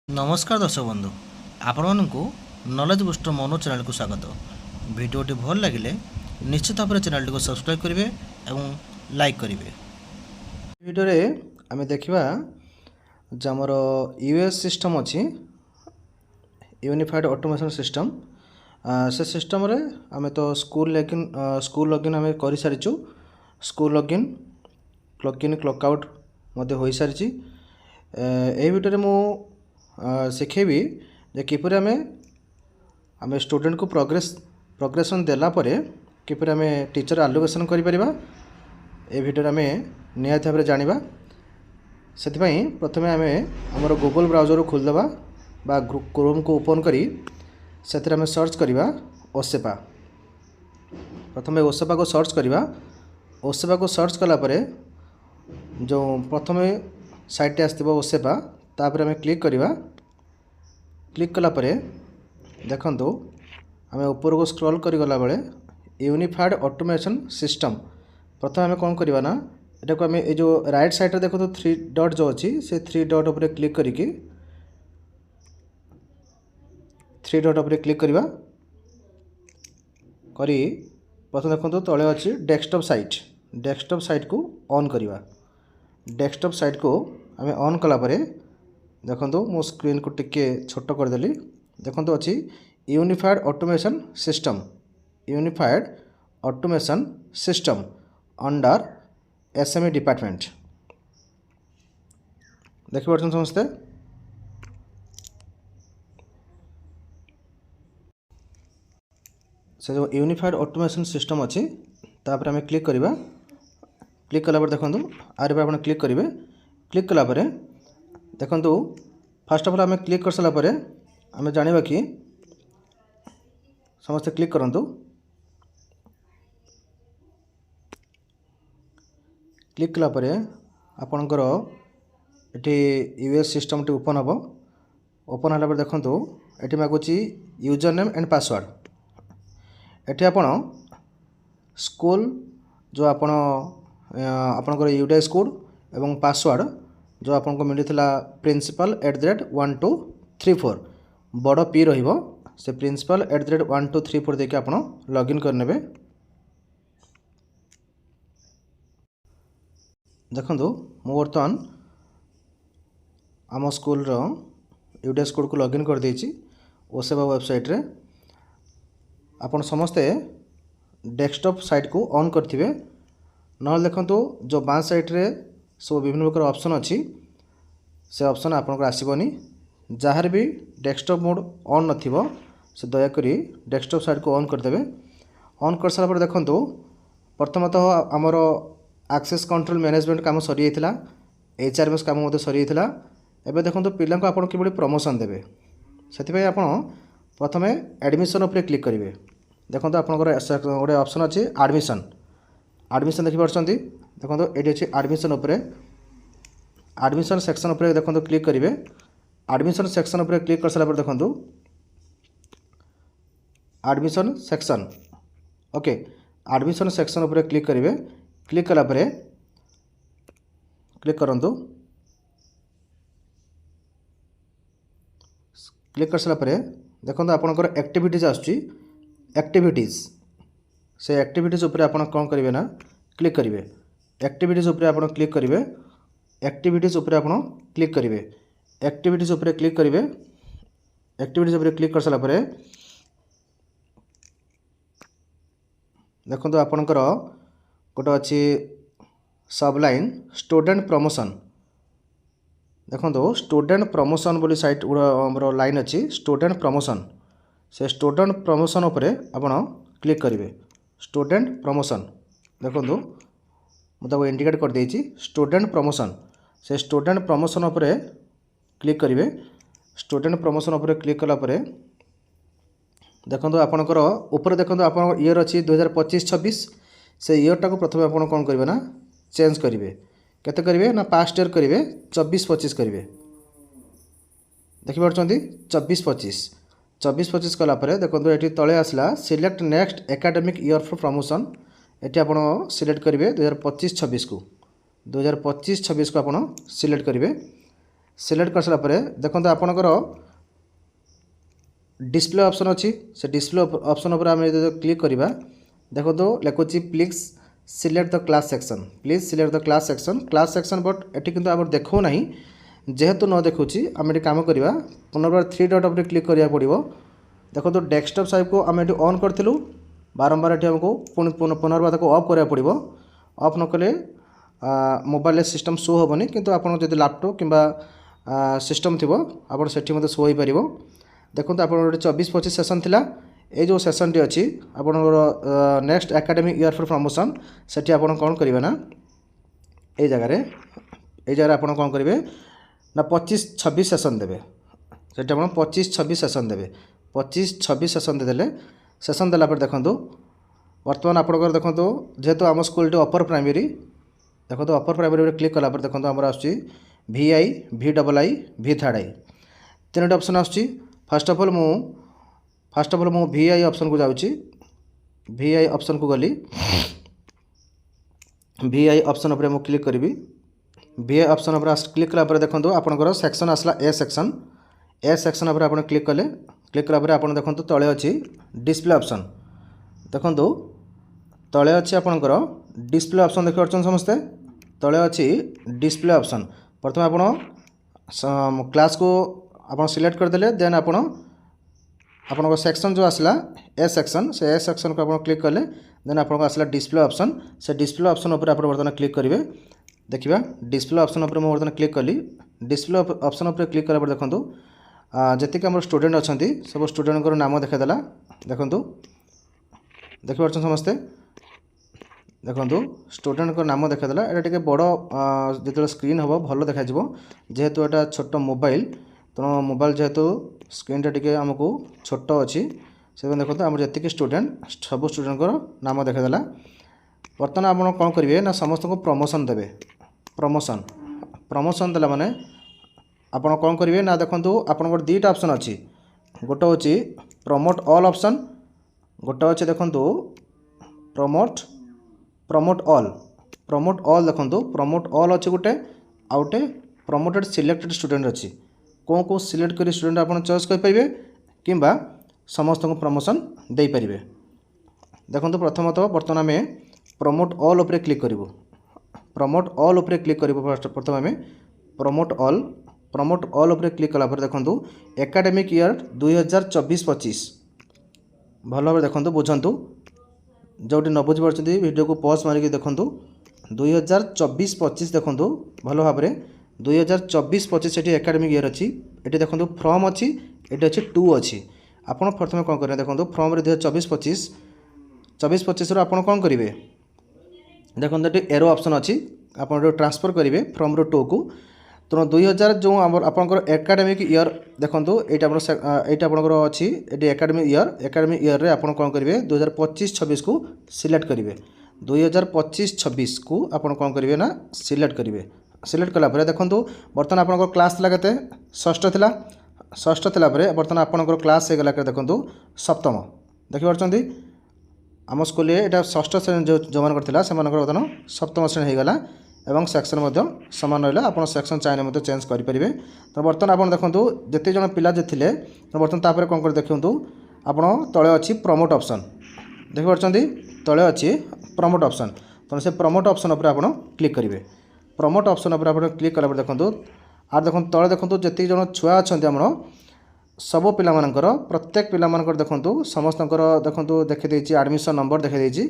नमस्कार दर्शक बंधु आपण को नॉलेज बूस्टर मोनो चैनल को स्वागत। भिडियोटी भल लगे निश्चित भाव चैनल को सब्सक्राइब करेंगे और लाइक करेंगे। भिडियो रे आमे देखिबा जे हमर यूएस सिस्टम अछि यूनिफाइड ऑटोमेशन सिस्टम। से सिस्टम रे आमे तो स्कूल लॉगिन आमे करि सारिछु। स्कूल लॉगिन क्लॉक आउट मध्ये होई सारिछि। ए भिडियो रे मु शिखेबी जे किपर आमे स्टूडेंट को प्रोग्रेसन देला परे किपर आमे टीचर एलोकेशन करि परिबा ए भिडियो आमे निहात भाव जानिबा। सेथिपई प्रथमे आमे हमर गूगल ब्राउजर खोलदबा बा क्रोम को ओपन करी सेथिरे आमे सर्च करिबा ओसेपा। प्रथमे ओसेपा को सर्च करिबा। ओसेपा को सर्च कला परे जो प्रथमे साइट आसथिबो ओसेपा तापर आमे क्लिक करिबा। क्लिक कला परे देखंतु आमे ऊपर को स्क्रॉल करी गला बेले यूनिफाइड ऑटोमेशन सिस्टम प्रथम आमे कोन करिबा ना एटा को आमे ए जो राइट साइड रे देखो तो 3 डॉट जो अछि से 3 डॉट ऊपर क्लिक करिकि 3 डॉट ऊपर क्लिक करिबा करी प्रथम देखंतु तळे अछि डेस्कटॉप साइट को ऑन करिबा। डेस्कटॉप साइट को आमे ऑन कला परे देखंतु मो स्क्रीन को टिके छोट कर देली। देखंतु अछि unified automation system under SME department. देखि परछन समस्ते से जो यूनिफाइड ऑटोमेशन सिस्टम अछि तापर आमे क्लिक करिबा। क्लिक कला पर देखंतु आरे पर आपण क्लिक करिवे। क्लिक कला परे देखंतु फर्स्ट ऑफ ऑल आमे क्लिक कर सला परे आमे जानिबा कि समस्त क्लिक करंतु। क्लिक कला परे आपनकर एठी यूएस सिस्टम टी ओपन हबो। ओपन हला पर देखंतु एठी मागुची यूजर नेम एंड पासवर्ड। एठी आपण स्कूल जो आपण आपनकर यूडेस कोड एवं पासवर्ड जो आपन को मिलिथिला principal@1234 बड़ पी रहिबो से principal@1234 देके आपण लॉगिन कर नेबे। देखंतु मो वर्तमान आम स्कूल रो यूडेस कोड को लॉगिन कर देछि ओसेवा वेबसाइट रे। आपण समस्ते डेस्कटॉप साइट को ऑन करथिबे न देखंतु जो बां साइड रे सो विभिन्न प्रकार ऑप्शन अछि से ऑप्शन आपन को आसीबनी। जहार भी डेस्कटॉप मोड ऑन नथिबो से दया करी डेस्कटॉप साइट को ऑन कर देबे। ऑन कर सारा पर देखंतु प्रथमतः हमरो एक्सेस कंट्रोल मैनेजमेंट काम सरी जाइतिला। एचआरएमएस काम मते सरी जाइतिला। एबे देखंतु पिला को आपन किबडी प्रमोशन देबे सेति आपन प्रथमे एडमिशन ऊपर क्लिक करिवे। देखंतु आपन गोटे ऑप्शन अछि एडमिशन देखि परछंती। देखंतु एडी अछि एडमिशन ऊपर एडमिशन सेक्शन ऊपर देखंतु क्लिक करिवे। एडमिशन सेक्शन ऊपर क्लिक कर साला पर देखंतु admission section okay admission section ऊपर क्लिक करिवे। क्लिक कला परे क्लिक करंतु। क्लिक कर साला परे देखंतु आपनकर एक्टिविटीज आछी एक्टिविटीज से एक्टिविटीज ऊपर आपन कोन करिवे ना क्लिक करिवे। एक्टिविटीज ऊपर आपन क्लिक करिवे। एक्टिविटीज ऊपर आपन क्लिक करिवे। एक्टिविटीज ऊपर क्लिक करिवे। एक्टिविटीज ऊपर क्लिक कर साला परे देखंतु आपनकर गोटे अछि सबलाइन स्टूडेंट प्रमोशन। देखंतु स्टूडेंट प्रमोशन बोली साइट हमरो लाइन अछि स्टूडेंट प्रमोशन। से स्टूडेंट प्रमोशन ऊपर आपन क्लिक करिवे। स्टूडेंट प्रमोशन देखंतु मु ताको इंडिकेट कर देछि स्टूडेंट प्रमोशन। से स्टूडेंट प्रमोशन ऊपर क्लिक करिवे। स्टूडेंट प्रमोशन ऊपर क्लिक कला परे देखंतु आपनकर ऊपर देखंतु आपन ईयर अछि 2025-26 से ईयर टाको प्रथमे आपन कोन करिवे ना चेंज करिवे। केते करिवे ना पास्ट ईयर करिवे 24-25 करिवे। देखि परछंती 24-25 कला परे देखंतु एठी तळे आसला select next academic year for promotion. एठी आपन सिलेक्ट करिवे 2025-26 को 2025-26 को आपन सिलेक्ट करिवे। सिलेक्ट कर सारा देखो आपणकर डिस्प्ले ऑप्शन अच्छी से डिस्प्ले ऑप्शन उपर आम क्लिक करवा देखो लिखुच please select the class section please select the class section but एटी किंतु आम देखो ना जेहेतु न देखुची आम ये कम करवा पुनर्बार 3 डॉट उपर क्लिक करिया पड़ो देखो डेस्कटॉप साइड को आम ये ऑन करूँ बारंबार ये आमको पुनर्बार ऑफ करा पड़ो ऑफ न कले मोबाइल सिस्टम शो हेनी किंतु आप लैपटॉप किंबा सिस्टम थी आप शो हो पार देखो आप 24-25 सेसन थिला ये जो सेसन टी अच्छी आप next academic year for promotion से आप कौन करेंगे ना ये जगह आप कौन करेंगे ना 25-26 सेसन देवे से 25-26 सेसन देवे 25-26 सेसन देदेले सेसन देला देखो बर्तमान आपंकर देखो जेहेतु आम स्कूल अपर प्राइमरी देखो अपर प्राइमरी क्लिक कला देखो आमर आसुच्ची VI VII V3 तीन ऑप्शन आसुच्ची फर्स्ट ऑफ ऑल मु VI ऑप्शन को जाऊँगी VI ऑप्शन को गली VI ऑप्शन उपर मु क्लिक करी VI ऑप्शन उपर क्लिक कला देखो आपंकर सेक्शन आसला ए सेक्शन उपर आप क्लिक कला आप देखो तले अच्छी डिस्प्ले ऑप्शन देखो तले अच्छी आपंकर डिस्प्ले ऑप्शन देखि पारछन समस्ते तले अच्छी डिस्प्ले ऑप्शन प्रथम आप क्लास को आप सिलेक्ट करदेले देन आपन सेक्शन जो आसला ए सेक्शन से ए सेक्शन को आप क्लिक कले देन आपको आसला डिस्प्ले ऑप्शन से डिस्प्ले ऑप्शन उपर आप बर्तमान क्लिक करेंगे देखिए डिस्प्ले ऑप्शन उपर मैं बर्तमान क्लिक कली डिस्प्ले ऑप्शन उपर क्लिक कला देखो जी आम स्टूडेंट अच्छा सब स्टूडेंट नाम देखादेला देखो देखिए समस्ते देखो स्टूडेंट नाम देखादेला ये टे बड़ जो स्क्रीन हम भल देखा जेहेतु यहाँ छोट मोबाइल तेणु मोबाइल जेहेतु स्क्रीन टे आमको छोट अच्छी से देखो आम जी स्टूडेंट सब स्टूडेंट नाम देखादेला बर्तमान आप कौन करेंगे ना समस्त को प्रमोशन देवे प्रमोशन देला माने आप कौन करेंगे ना देखो आपंकर दुईटा ऑप्शन अच्छी गोटे हूँ प्रमोट ऑल ऑप्शन गोटे अच्छे देखो प्रमोट ऑल देखो प्रमोट ऑल अच्छे गोटे आउटे प्रमोटेड सिलेक्टेड स्टूडेंट अच्छी कौन कौन सिलेक्ट कर स्टूडेंट आप चॉइस करेंगे किंबा समस्त को प्रमोशन दे पारे देखो प्रथमतः बर्तमान आम प्रमोट ऑल उपर क्लिक करूँ प्रमोट ऑल उपर क्लिक करूँ प्रथम आम प्रमोट ऑल उपर क्लिक कला देखो एकेडमिक ईयर 2024-25 भल भाव देखो बुझंतु जोटी न बुझी पार्टी वीडियो को पॉज मारिक देखो 2024-25 देखो भल भाव 2024-25 ये एकेडमिक ईयर अच्छी ये देखो फ्रॉम अच्छी ये अच्छी 2 अच्छी आपड़ प्रथम कौन करेंगे देखो फ्रॉम 2024-25 आप कौन करेंगे देखो ये एरो ऑप्शन अच्छी आप ट्रांसफर करेंगे फ्रॉम रो 2 को तेणु 2000 जो आपंकर एकेडमिक ईयर देखो ये आपंकर अच्छी ये एकेडमिक ईयर रे आप कौन करेंगे 2025-26 को सिलेक्ट करेंगे 2025-26 को आप कौन करेंगे ना सिलेक्ट करेंगे सिलेक्ट कला देखो बर्तमान आपंकर क्लास था के षष्ठ थिला बर्तमान आपंकर क्लास होगा देखो सप्तम देखिए आम स्कूल ये षष्ठ श्रेणी जो मान से बर्तमान सप्तम श्रेणी होगा एवं सेक्शन सामान रहा आप सेक्शन चाहिए चेंज करेंगे तो बर्तमान आप देखो जिते जन पिला जे थे तो बर्तमान कौन कर देखूँ आप तले अच्छी प्रमोट ऑप्शन देखिए तले अच्छी प्रमोट ऑप्शन तो से प्रमोट ऑप्शन उपर आप क्लिक करेंगे प्रमोट ऑप्शन उपर आप क्लिक कला देखो आर देखो तले देखो जी जन छुआ अच्छा आम सब पिलामानकर प्रत्येक पिलामानकर देखो समस्त देखो देखी एडमिशन नंबर देखी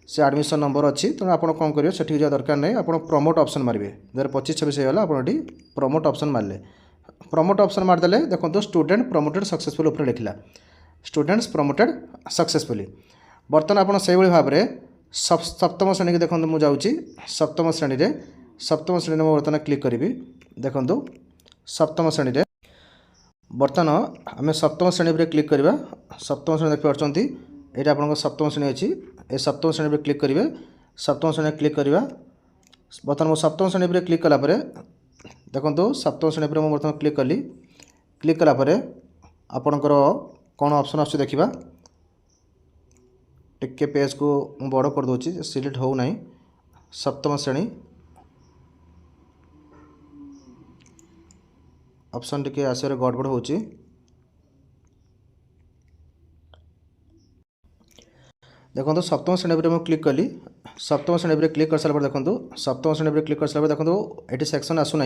से एडमिशन नंबर अच्छी तेणु आप कौन करेंगे से जा दरकार नहीं आप प्रमोट ऑप्शन मारे 2025-26 होगा आप प्रमोट ऑप्शन मारे प्रमोट ऑप्शन मारदेले देखो स्टूडेंट प्रमोटेड सक्सेसफुल उपर लिखला स्टूडेंट्स प्रमोटेड सक्सेसफुली बर्तमान आप से भाव में सप्तम श्रेणी की देखो मुझे जाऊँगी सप्तम श्रेणी में बर्तमान क्लिक करी देखो सप्तम श्रेणी में बर्तमान आम सप्तम श्रेणी पर क्लिक करवा सप्तम श्रेणी देखिए ये आप सप्तम श्रेणी अच्छी ये सप्तम श्रेणी पर क्लिक करेंगे सप्तम श्रेणी क्लिक करवा बर्तमान सप्तम श्रेणी पर क्लिक कलापर देखो सप्तम श्रेणी पर बर्तमान क्लिक कलापर आपणकर कौन ऑप्शन आस देखा टिके पेज को बड़ कर दूची सिलेक्ट हो ना सप्तम श्रेणी ऑप्शन टिके आसरे गड़बड़ होची। देखो सप्तम श्रेणी पर मैं क्लिक कली। सप्तम श्रेणी पर क्लिक कर सारा देखो सप्तम श्रेणी पर क्लिक कर सारा देखो ये सेक्शन आसुना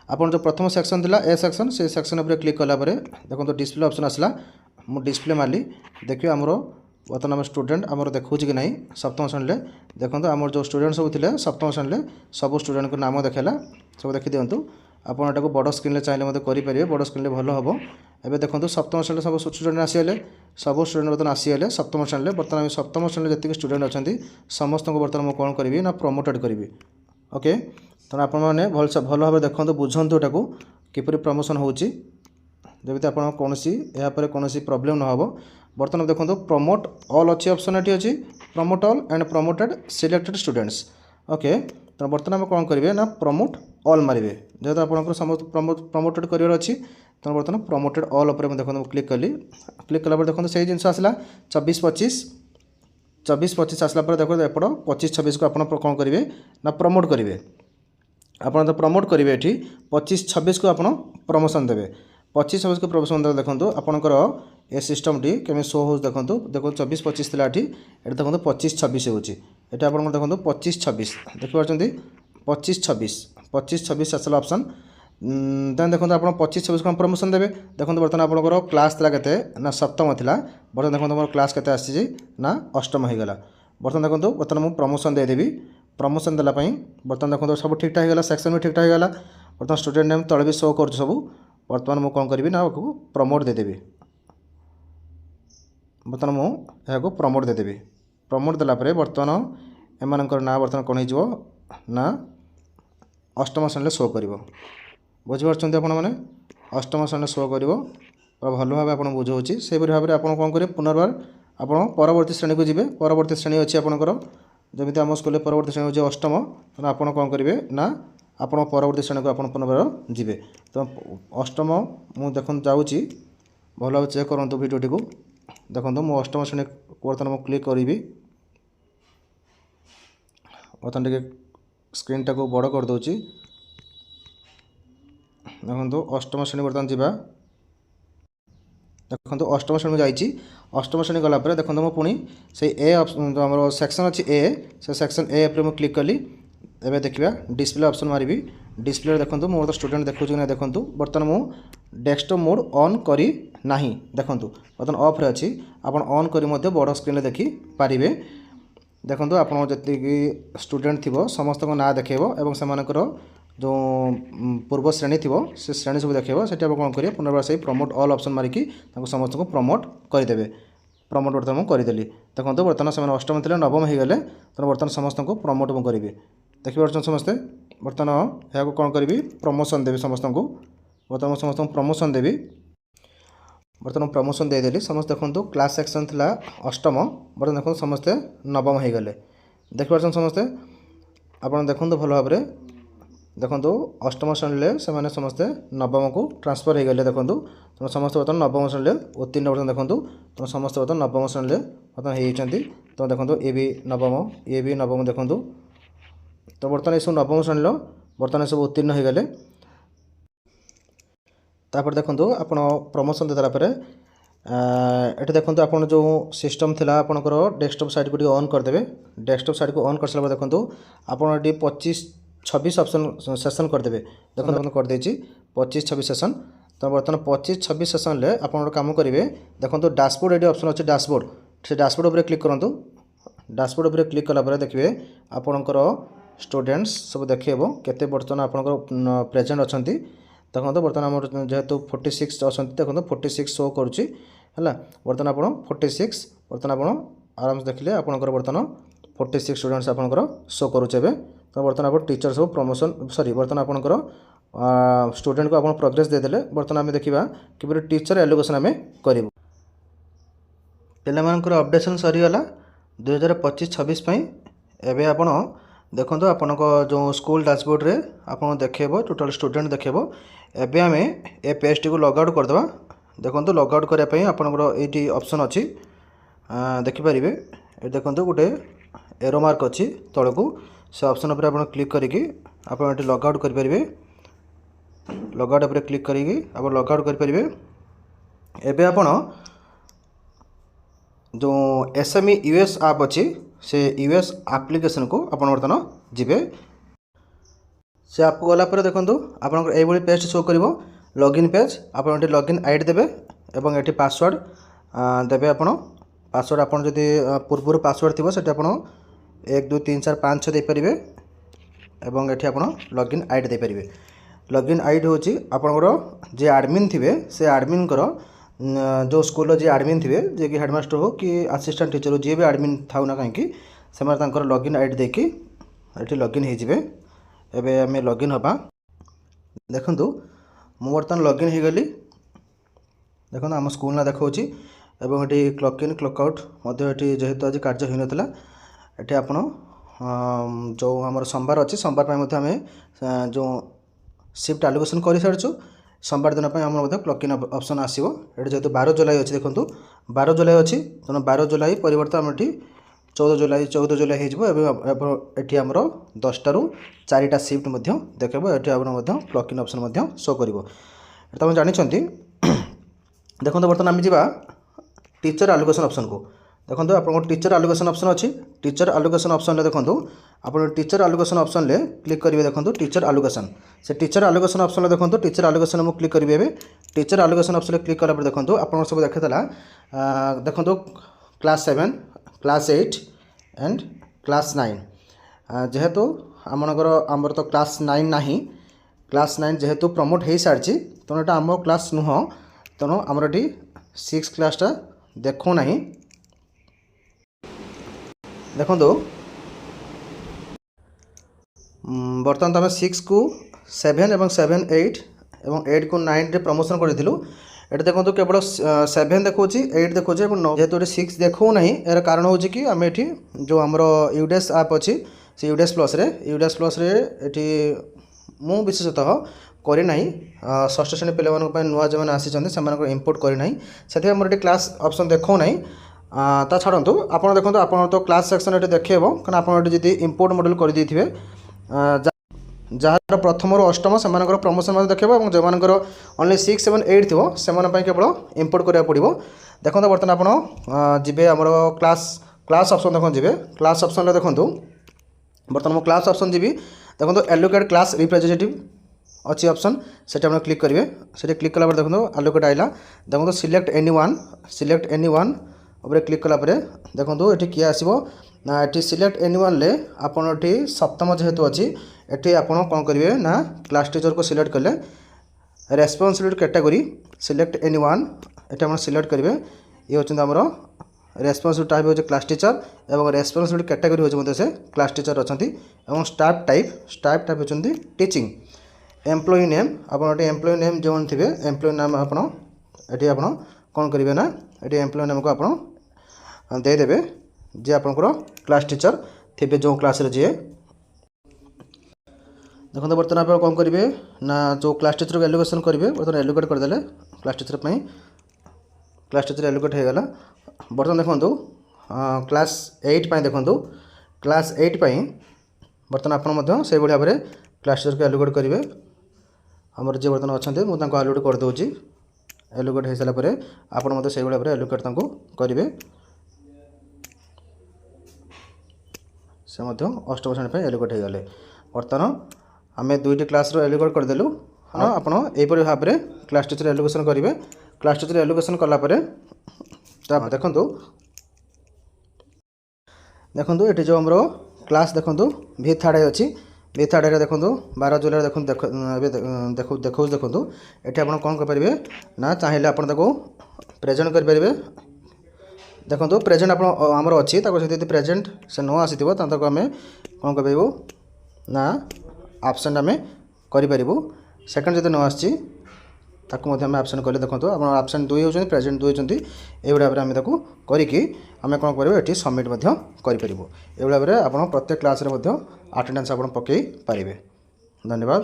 आप जो प्रथम सेक्शन था ए सेक्शन से सेक्शन पर क्लिक कलापर देखो डिस्प्ले ऑप्शन आसला मुझे डिस्प्ले मारली देखिए आमर बर्तमान आम स्टूडेंट आमर देखा कि ना सप्तम श्रेणी देखो आमर जो स्टूडेंट सब थे सप्तम श्रेणी सब स्टूडेंट को नाम देखेला सब देखी दिंतु आपको बड़ स्क्रीन चाहिए करेंगे बड़ स्क्रीन भल हम एवं देखो सप्तम श्रेणी सब स्टूडेंट आसीगले सब स्टूडेंट बर्तमान आसीगले सप्तम श्रेणी बर्तमान सप्तम श्रेणी जी स्टूडेंट अच्छा समस्त को बर्तमान मुझे कौन करी ना प्रमोटेड करी ओके। तेना आपने भल भाव देखो बुझंतु एटा किपरि प्रमोशन होची जब आप कौन यापर कौन प्रोब्लेम न हो। बर्तमान देखो प्रमोट ऑल अच्छी ऑप्शन ये अच्छी promote all and promoted selected students okay. तो बर्तमान कौन करेंगे ना प्रमोट ऑल मारे जेहतु आप समस्त प्रमोटेड करार अच्छी तो बर्तमान प्रमोटेड ऑल उपर देखो क्लिक कली क्लिक कला देखो से जिन आसला 24-25 आसला देखो एपट 25-26 को आप कौन करेंगे ना प्रमोट करेंगे आप तो प्रमोट करेंगे ये 25-26 को आप प्रमोशन देवे 25-26 को प्रमोशन देवे। देखो आपंकर ए सिस्टम टी केमी शो हो देखो देखो 24-25 थी ये देखो 25-26 होती आप देखो 25-26 देखिए 25-26 आसला ऑप्शन देन देखो आप 25-26 को प्रमोशन देवे। देखो बर्तमान आपंकर क्लास था ना सप्तम था बर्तमान देखो मोर क्लास के आसी ना अष्टम हो गला बर्तमान देखो बर्तमान मुझे प्रमोशन देदेवी प्रमोशन देलापाई बर्तमान देखो सब ठीक ठाक होगा सेक्शन भी ठीक ठाक होगा बर्तमान स्टूडेंट नेम तले भी शो कर सब बर्तमान मुझे कौन करी ना प्रमोट देदेवी बर्तमान मुझे प्रमोट देदेवी प्रमोट देलापर बर्तमान एम ना बर्तमान कौन हो ना अष्टम श्रेणी शो कर बुझीपार आपण मैंने अष्टम श्रेणी शो कर भल भाव आप बुझाऊँगी से भाव में आप कौन करेंगे पुनर्बार आप परवर्ती श्रेणी को जी परवर्ती श्रेणी अच्छी आपंकर जमी आम स्कूल परवर्ती श्रेणी हो अष्टम तो आप कौन करेंगे ना आप परवर्ती श्रेणी को आप पुनर्बार जी तो अष्टम मुझे देखो जाऊँगी भल भाव चेक करूँ भिडियोटी को देखो मुझे अष्टम श्रेणी बर्तमान मुझे क्लिक करी बर्तमान टे स्क्रीन टाक बड़ कर दूची देखो अष्टम श्रेणी बर्तमान जावा देखो अष्टम श्रेणी जाइए अष्टम श्रेणी गलापर देखो मुझे पुणी से ए जो आम सेक्शन अच्छी ए से सेक्शन ए पर मुझे क्लिक कली एवं देखा डिस्प्ले ऑप्शन मारिबी डिस्प्ले देखो मोर तो स्टूडेंट देखुँ ना देखो बर्तमान मुझे डेस्कटॉप मोड ऑन करी नहीं देखो बर्तमान ऑफ रे अच्छी आप ऑन करी बड़ स्क्रीन देखी पारे देखो आप जी स्टूडेंट थी समस्त ना देखेब और से जो पूर्व श्रेणी थी से श्रेणी सब देखेब से कौन करेंगे पुनर्बार से प्रमोट ऑल ऑप्शन मारिकी समस्त को प्रमोट करदे प्रमोट बर्तमान करी देखो बर्तमान से अष्टम थे नवम हो गले तो बर्तमान समस्त को प्रमोट करी देखिए समस्ते बर्तमान यहाँ कौन करी प्रमोशन देवी समस्त को बर्तमान समस्त प्रमोशन देवी बर्तमान प्रमोशन देदेली समस्त देखो क्लास सेक्शन थी अष्टम बर्तमान देखो समस्ते नवम हो गले देखिए समस्ते आप देखो भल भाव देखो अष्टम श्रेणी से समस्ते नवम को ट्रांसफर हो गले देखो तुम समस्त बर्तमान नवम श्रेणी उत्तीर्ण बर्तमान देखो तुम समस्त बर्तमान नवम श्रेणी बर्तमान होती तो देखो ये भी नवम देखो तो बर्तमान ये सब नवम श्रेणी बर्तमान सब उत्तीर्ण हो गले तापर देखो आप प्रमोशन देदेलापर ये देखो आप जो सिस्टम थी आपंकर डेस्कटॉप साइड को ऑन करदे डेस्कटॉप साइड को ऑन कर सारा देखो आप 25-26 ऑप्शन सेशन करदे देखो करदे 25-26 सेशन तो बर्तमान 25-26 सेशन आप कम करेंगे देखो डैशबोर्ड ये ऑप्शन अच्छे डैशबोर्ड से डैशबोर्ड उपर क्लिक करूँ डैशबोर्ड उपर क्लिक कलापर देखिए आपणकर स्टूडेंट्स सब देखेब केते बर्तमान आपंकर प्रेजेंट अच्छा देखो बर्तमान आम जेहेतु 46 अच्छा देखो 46 शो करुँची है बर्तमान आप 46 बर्तमान आप आराम से देखिले आपंकर बर्तमान 46 स्टूडेंट्स आपंकर शो करुचे तो बर्तमान आप टीचर सब प्रमोशन सॉरी बर्तमान आपंकर स्टूडेंट को आप प्रोग्रेस देदेले बर्तमान आम देखा कि टीचर एलोकेशन आम करूँ पे अपडेशन सरीगला 2025-26 एवं आपण देखो आपण जो स्कूल डैशबोर्ड रे आप देखेब टोटल स्टूडेंट देखेब एवं आम ए पेज टी को लॉग आउट करदे देखो लॉग आउट करने आपंकर ये ऑप्शन अच्छी देखिपारे ये देखो गोटे एरो मार्क अच्छी तौक से ऑप्शन पर आप क्लिक करके आप लॉग आउट करेंगे ଲଗ୍ଆଉଟ୍ ଉପରେ କ୍ଲିକ୍ କରିକି ଆପଣ ଲଗ୍ଆଉଟ୍ କରିପାରିବେ। ଏବେ ଆପଣ जो SME US आप अच्छी से US एप्लिकेशन को आप बर्तमान जीवे से आपको गलापर देखो आपंकर ये पेज शो कर लॉगिन पेज आप लॉगिन आईडी देवे एवं ये पासवर्ड देवे आप पासवर्ड आप पूर्व पासवर्ड थी से 1 2 3 4 5 6 देपारे एवं ये आप लॉगिन आईडी देपारे। लॉगिन आईडी हूँ आपंकर जे एडमिन थे से एडमिन जो स्कूल जी एडमिन थे जे कि हेडमास्टर हो कि असिस्टेंट टीचर हो जी भी एडमिन था ना कहीं से लॉगिन आईडी देकी ये लॉगिन हो एबे आम लॉगिन हवा देखु मु बर्तमान लॉगिन हो गली देखो आम स्कूल ना देखा एवं ये क्लॉक इन क्लॉक आउट जेहेतु आज कार्य हो नाला ये आप जो आम सोमवार अच्छी सोमवार आम जो शिफ्ट एलोकेशन कर सारी सोमवार दिन आम क्लॉक इन ऑप्शन आसो ये जेहतु 12 जुलाई अच्छी देखो 12 जुलाई अच्छी तेना 12 जुलाई परिवर्तन आम 14 जुलाई होती आमर 10 रू 4टा शिफ्ट देखेब ये आप क्लॉक इन ऑप्शन शो कर तुम जानते देखो बर्तमान आम जा टीचर एलोकेशन ऑप्शन को देखो आप टीचर एलोकेशन ऑप्शन अच्छी टीचर एलोकेशन ऑप्शन देखो आप टीचर एलोकेशन ऑप्शन ले क्लिक करेंगे देखो टीचर एलोकेशन से टीचर एलोकेशन ऑप्शन देखो टीचर एलोकेशन में क्लिक करेंगे टीचर एलोकेशन ऑप्शन क्लिक कला देखो आप सब देखा देखो क्लास 7 क्लास 8 एंड क्लास 9 जेहेतु आमर तो क्लास 9 ना क्लास 9 जेहेतु प्रमोट हो सारी तेणु यहाँ आम क्लास नुह तेणु आमर ये 6 क्लासटा देखो ना देखो बर्तमान तो आम 6 को 7 एवं 7 8 एवं 8 को 9 रे प्रमोशन करूँ ये देखो केवल 7 देखो 8 देखो जेहेतु ये 6 देखो ना यार कारण हूँ कि आम ये जो आमर यूडेस आप अच्छी से यूडेस प्लस ये मु विशेषतः करना षष्ठ श्रेणी पे नुआ जो मैंने आसी से इम्पोर्ट करना से मोर ये क्लास ऑप्शन देखो ना ता छाड़ू आप देखो आप तो क्लास सेक्शन ये देखेब क्या आप इम्पोर्ट मॉडल कर देते जहाँ प्रथम रू अष्टम से प्रमोशन देखेब और जो मानकर ओनली 6 7 8 थो से केवल इम्पोर्ट करा पड़ो देखो बर्तमान आप जी आम क्लास ऑप्शन देखो जी क्लास ऑप्शन देखो बर्तमान मो क्लास ऑप्शन जी देखो एलोकेट क्लास रिप्रेजेंटेटिव अच्छी ऑप्शन से क्लिक करेंगे से क्लिक कला देखो एलोकेट आइला देखो सिलेक्ट एनी वन उपर क्लिक कला देखो ये किए आसो ना ये सिलेक्ट एनी वन ले आपन ये सप्तम जेहेतु अच्छी ये आप कौन करेंगे ना क्लास टीचर को सिलेक्ट कले responsibility category select any one ये आप सिलेक्ट करेंगे ये होती आमर रेस्पॉन्सिबिलिटी टाइप हो क्लास टीचर और रेस्पॉन्सिबिलिटी कैटेगरी हो से क्लास टीचर अच्छा स्टाफ टाइप होती टीचिंग एम्प्लॉय नेम आप एम्प्लॉय नेम जो थे एम्प्लॉय नाम आप कौन करेंगे ना ये एम्प्लॉय नेम को आप देदेवे जे आपंकर क्लास टीचर थे जो क्लास जी देखो बर्तमान आप कौन करेंगे ना जो क्लास टीचर को एलोकेशन करेंगे बर्तमान एलोकेट करदे क्लास टीचर एलोकेट हो गला बर्तमान देखो क्लास 8 देखो क्लास 8 बर्तमान आप से भाव में क्लास टीचर को एलोकेट करेंगे आमर जी बर्तमान अच्छा मुझे एलोकेट करदे एलोकेट हो सारापर आप से भाव में एलोकेट करेंगे से अष्टम श्रेणी एलोकेट हो गले बर्तमान आम 2टी क्लास एलोकेट करदेलु हाँ आपड़ यहपरी भाव में क्लास टीचर एलोकेशन करेंगे क्लास टीचर एलोकेशन कलापर देखो देखो ये जो आमर क्लास देखो भी थर्ड अच्छी भी थर्ड देखो 12 जुलाई देखो देखो देखो ये आप कौन करेंगे ना चाहिए आप प्रेजेंट करेंगे देखो प्रेजेंट आप आमर अच्छी प्रेजेंट से न आसी आम कौन कर ना आब्सेंट आम करूँ सेकेंड जब न आसी आम आब्सेंट कले देखो आप आब्सेंट 2 होती प्रेजेंट 2 होती ये भाव में आम करके आम कौन कर ये सबमिट करें ये भाव में आप प्रत्येक क्लास अटेंडेंस आप पकई पारे। धन्यवाद।